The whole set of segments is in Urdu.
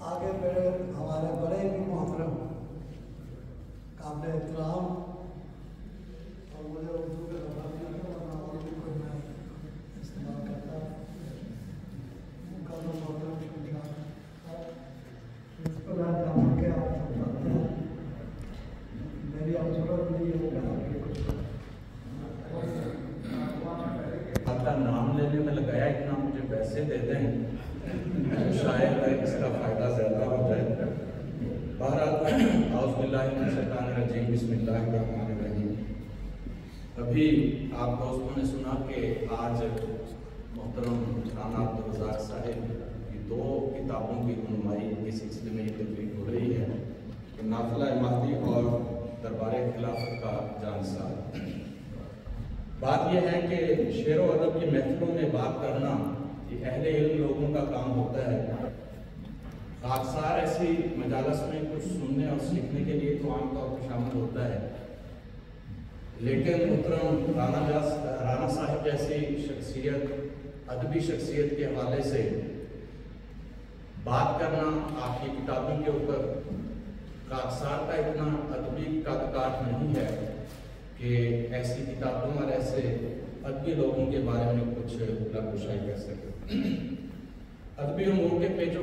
آگے بڑے ہمارے بڑے بھی محترم قابل احترام اور مجھے اردو کے لفظ ورنہ اور بھی کوئی میں استعمال کرتا قابل محترم شمشاد اس کو میں جان کے آپ سمجھاتے ہیں میری اب ضرورت نہیں ہے کہ آپ کے کچھ آپ کا نام لینے میں لگایا اتنا مجھے پیسے دے دیں شاید اس کا فائدہ زیادہ ہو جائے. بہرحال اعوذ باللہ من الشیطان الرجیم بسم اللہ الرحمن الرحیم. ابھی آپ دوستوں نے سنا کہ آج محترم رانا عبدالرزاق صاحب کی 2 کتابوں کی رونمائی کے سلسلے میں یہ تقریب ہو رہی ہے کہ نافلہ مہدی اور دربار خلافت کا جانسار. بات یہ ہے کہ شعر و ادب کی محفلوں میں بات کرنا یہ اہل علم لوگوں کا کام ہوتا ہے. خاکسار ایسی مجالس میں کچھ سننے اور سیکھنے کے لیے تو عام طور پر شامل ہوتا ہے، لیکن محترم رانا صاحب جیسی شخصیت ادبی شخصیت کے حوالے سے بات کرنا آپ کی کتابوں کے اوپر خاکسار کا اتنا ادبی قد کاٹ نہیں ہے کہ ایسی کتابوں اور ایسے ادبی لوگوں کے بارے میں کچھ گشائی کر سکے. ادبی امور کے پیچ و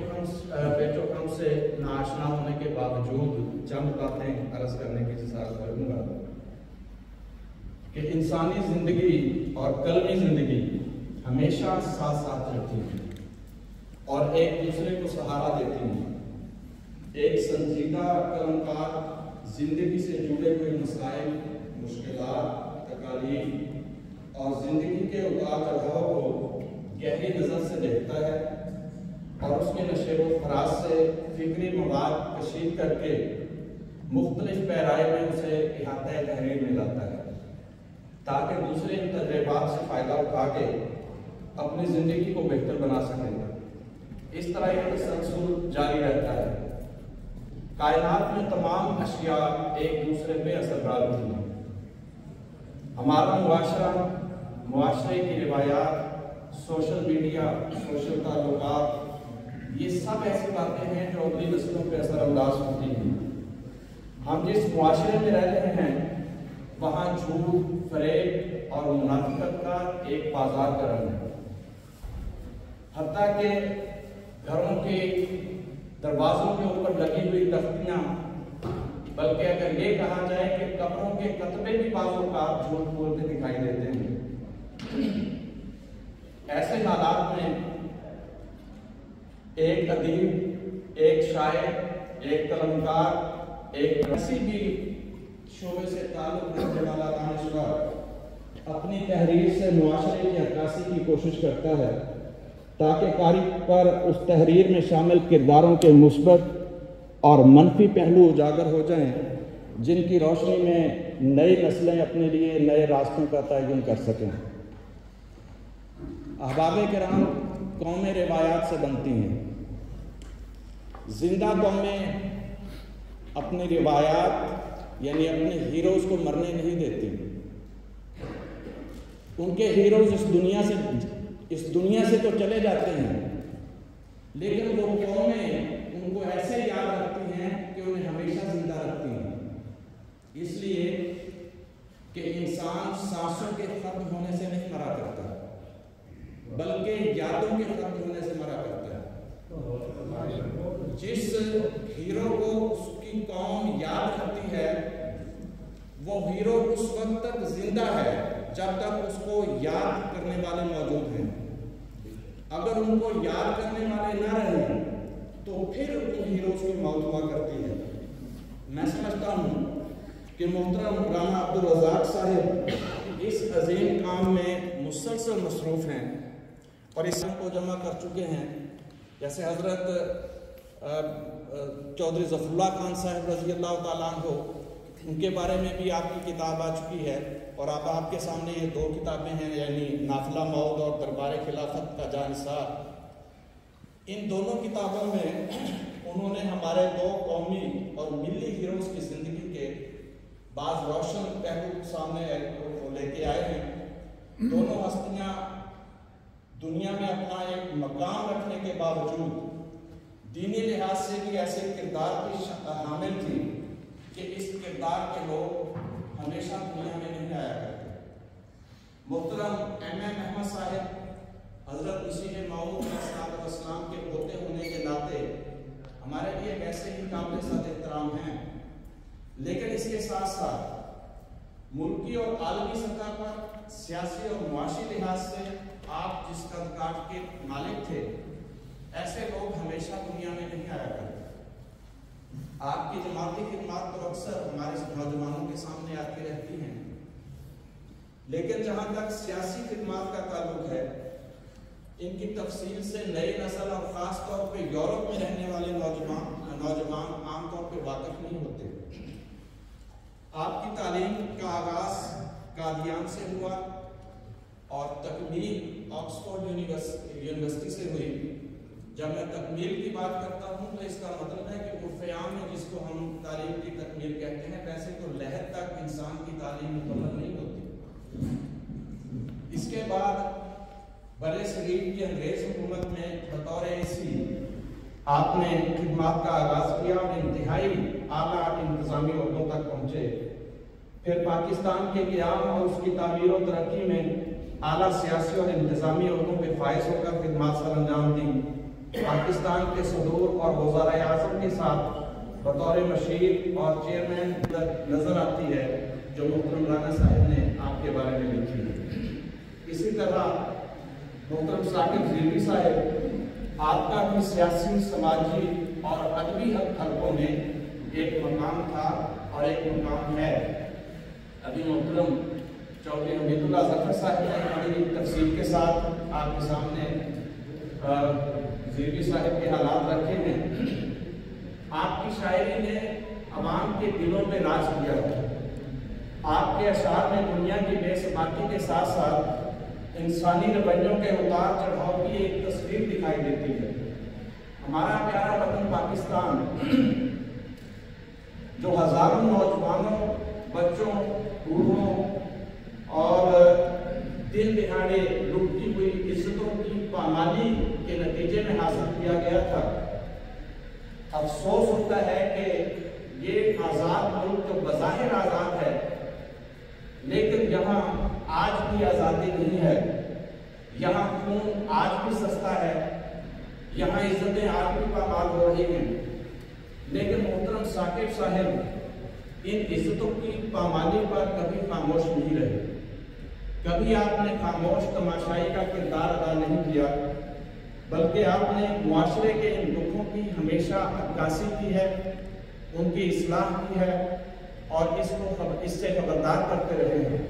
خم سے ناآشنا ہونے کے باوجود چند باتیں عرض کرنے کی جسارت کروں گا کہ انسانی زندگی اور قلمی زندگی ہمیشہ ساتھ ساتھ چلتی ہیں اور ایک دوسرے کو سہارا دیتی ہیں. ایک سنجیدہ قلمکار زندگی سے جڑے ہوئے مسائل، مشکلات، تکالیف اور زندگی کے اتار چڑھاؤ کو گہری نظر سے دیکھتا ہے اور اس کے نشیب و فراز سے فکری مواد کشید کر کے مختلف پیرائے میں اسے احاطہ تحریر میں لاتا ہے تاکہ دوسرے ان تجربات سے فائدہ اٹھا کے اپنی زندگی کو بہتر بنا سکیں. اس طرح یہ تسلسل جاری رہتا ہے. کائنات میں تمام اشیاء ایک دوسرے پہ اثر ڈالتی ہیں. ہمارا معاشرے کی روایات، سوشل میڈیا، سوشل تعلقات، یہ سب ایسی باتیں ہیں جو اگلی نسلوں پہ اثر انداز ہوتی ہیں. ہم جس معاشرے میں رہ رہے ہیں وہاں جھوٹ، فریب اور منافقت کا ایک بازار کا رنگ ہے. حتیٰ کہ گھروں کے دروازوں کے اوپر لگی ہوئی تختیاں، بلکہ اگر یہ کہا جائے کہ قبروں کے کتبے بھی بعض اوقات جھوٹ بولتے دکھائی دیتے ہیں. ایسے حالات میں ایک ادیب، ایک شاعر، ایک قلمکار، ایک کسی بھی شعبے سے تعلق رکھنے والا دانشور اپنی تحریر سے معاشرے کی عکاسی کی کوشش کرتا ہے تاکہ قاری پر اس تحریر میں شامل کرداروں کے مثبت اور منفی پہلو اجاگر ہو جائیں جن کی روشنی میں نئی نسلیں اپنے لیے نئے راستوں کا تعین کر سکیں. احباب کرام، قومیں روایات سے بنتی ہیں. زندہ قومیں اپنی روایات یعنی اپنے ہیروز کو مرنے نہیں دیتی. ان کے ہیروز اس دنیا سے تو چلے جاتے ہیں، لیکن وہ قومیں ان کو ایسے یاد رکھتی ہیں کہ انہیں ہمیشہ زندہ رکھتی ہیں. اس لیے کہ انسان سانسوں کے ختم ہونے سے نہیں مرا کرتا بلکہ یادوں کے ختم ہونے سے مرا کرتا ہے. جس ہیرو کو اس کی قوم یاد کرتی ہے وہ ہیرو اس وقت تک زندہ ہے جب تک اس کو یاد کرنے والے موجود ہیں. اگر ان کو یاد کرنے والے نہ رہیں تو پھر ان ہیروز کی موت ہوا کرتی ہے. میں سمجھتا ہوں کہ محترم رانا عبدالرزاق صاحب اس عظیم کام میں مسلسل مصروف ہیں اور اس کو جمع کر چکے ہیں. جیسے حضرت چودھری ظفر اللہ خان صاحب رضی اللہ تعالیٰ عنہ، ان کے بارے میں بھی آپ کی کتاب آ چکی ہے اور اب آپ کے سامنے یہ 2 کتابیں ہیں یعنی نافلہ موعود اور دربار خلافت کا جانثار. ان دونوں کتابوں میں انہوں نے ہمارے 2 قومی اور ملی ہیروز کی زندگی کے بعض روشن پہلو سامنے لے کے آئے ہیں. دونوں ہستیاں دنیا میں اپنا ایک مقام رکھنے کے باوجود دینی لحاظ سے بھی ایسے کردار کی حامل تھی کہ اس کردار کے لوگ ہمیشہ دنیا میں نہیں آیا کرتے۔ محترم ایم احمد صاحب حضرت مسیح موعود علیہ السلام کے پوتے ہونے کے ناطے ہمارے لیے ویسے ہی قابل صد احترام ہیں، لیکن اس کے ساتھ ساتھ ملکی اور عالمی سطح پر سیاسی اور معاشی لحاظ سے آپ جس قد کاٹ کے مالک تھے، ایسے لوگ ہمیشہ دنیا میں نہیں آیا کرتے۔ آپ کی جماعتی خدمات تو اکثر ہمارے نوجوانوں کے سامنے آتی رہتی ہیں، لیکن جہاں تک سیاسی خدمات کا تعلق ہے، ان کی تفصیل سے نئی نسل اور خاص طور پہ یورپ میں رہنے والے نوجوان عام طور پہ واقف نہیں ہوتے۔ آپ کی تعلیم کا آغاز قادیان سے ہوا اور تکمیل آکسفورڈ یونیورسٹی سے ہوئی۔ جب میں تکمیل کی بات کرتا ہوں تو اس کا مطلب ہے کہ عرف عام میں جس کو ہم تعلیم کی تکمیل کہتے ہیں، ویسے تو لہر تک انسان کی تعلیم مکمل نہیں ہوتی۔ اس کے بعد برے صغیر کی انگریز حکومت میں بطور ایسی آپ نے خدمات کا آغاز کیا اور انتہائی اعلیٰ انتظامی عہدوں تک پہنچے۔ پھر پاکستان کے قیام اور اس کی تعمیر و ترقی میں اعلیٰ سیاسی اور انتظامی عہدوں پہ فائز ہو کر خدمات سر انجام دی۔ پاکستان کے صدور اور وزراء اعظم کے ساتھ بطور مشیر اور چیئرمین نظر آتی ہے، جو محترم رانا صاحب نے آپ کے بارے میں لکھی ہے۔ اسی طرح محترم ثاقب زیلوی صاحب، آپ کا بھی سیاسی، سماجی اور ادبی حلقوں میں ایک مقام تھا اور ایک مقام ہے۔ ابھی محترم چودھری حمید اللہ ظفر صاحب نے بڑی تفصیل کے ساتھ آپ کے سامنے زیلوی صاحب کے حالات رکھے ہیں۔ آپ کی شاعری نے عوام کے دلوں پہ راج کیا ہے۔ آپ کے اشعار میں دنیا کی بے ثباتی کے ساتھ ساتھ انسانی رویوں کے اتار چڑھاؤ کی ایک تصویر دکھائی دیتی ہے۔ ہمارا پیارا وطن پاکستان جو ہزاروں نوجوانوں، بچوں، بوڑھوں اور دن دہاڑے لٹتی ہوئی عزتوں کی پامالی کے نتیجے میں حاصل کیا گیا تھا، افسوس ہوتا ہے کہ یہ آزاد ملک جو بظاہر آزاد ہے، لیکن یہاں آج بھی آزادی نہیں ہے، یہاں خون آج بھی سستا ہے، یہاں عزتیں آج بھی پامال ہو رہی ہیں، لیکن محترم ثاقب صاحب ان عزتوں کی پامالی پر کبھی خاموش نہیں رہے۔ کبھی آپ نے خاموش تماشائی کا کردار ادا نہیں کیا، بلکہ آپ نے معاشرے کے ان دکھوں کی ہمیشہ عکاسی کی ہے، ان کی اصلاح کی ہے اور اس سے خبردار کرتے رہے ہیں۔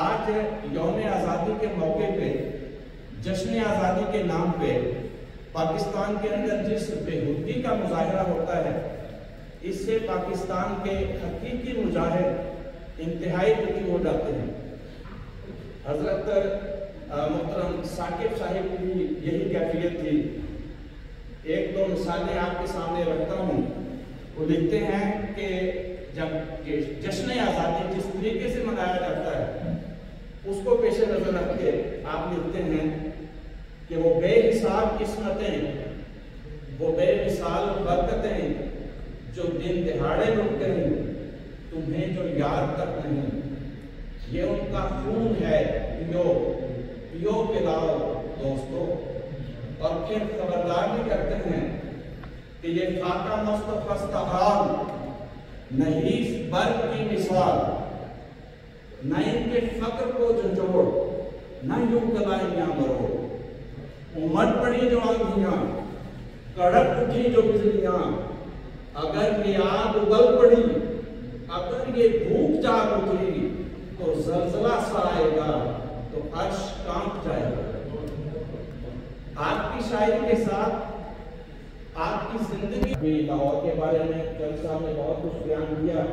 آج یوم آزادی کے موقع پہ، جشن آزادی کے نام پہ پاکستان کے اندر جس بےہودگی کا مظاہرہ ہوتا ہے، اس سے پاکستان کے حقیقی مجاہد انتہائی دکھی ہو جاتے ہیں۔ حضرت محترم ثاقب صاحب کی بھی یہی کیفیت تھی۔ ایک دو مثالیں آپ کے سامنے رکھتا ہوں۔ وہ لکھتے ہیں کہ جب جشن آزادی جس طریقے سے منایا جاتا ہے، اس کو پیش نظر رکھ کے آپ لکھتے ہیں کہ وہ بے حساب قسمتیں، وہ بے مثال برکتیں جو دن دہاڑے لٹتے ہیں، تمہیں جو یاد تک نہیں، یہ ان کا خون ہے، پیو پلاؤ دوستو۔ اور پھر خبردار بھی کرتے ہیں کہ یہ خاکہ مست خستہ حال، نحیف برق کی مثال، نہ ان کے فقر کو جھنجھوڑ، نہ یوں گلائیاں مروڑ، امٹ پڑی جو آندھیاں، کڑک اٹھی جو بجلیاں، اگر یہ آگ اگل پڑی، اگر یہ بھوک جاگ اٹھی، تو زلزلہ سا آئے گا تو عرش کانپ جائے گا۔ آپ کی شاعری کے ساتھ آپ کی زندگی بھی لاہور کے بارے میں جج صاحب نے بہت کچھ بیان کیا،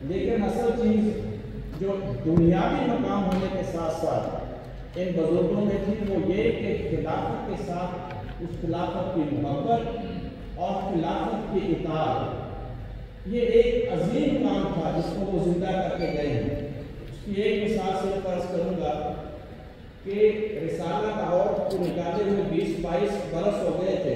لیکن اصل چیز جو دنیاوی مقام ہونے کے ساتھ ساتھ ان بزرگوں میں تھی، وہ یہ کہ خلافت کے ساتھ اس خلافت کی محبت اور خلافت کی اطاعت، یہ ایک عظیم کام تھا جس کو وہ زندہ کر کے گئے ہیں۔ اس کی ایک مثال سے فرض کروں گا کہ رسالہ لاہور کو نکالے ہوئے 20-22 برس ہو گئے تھے۔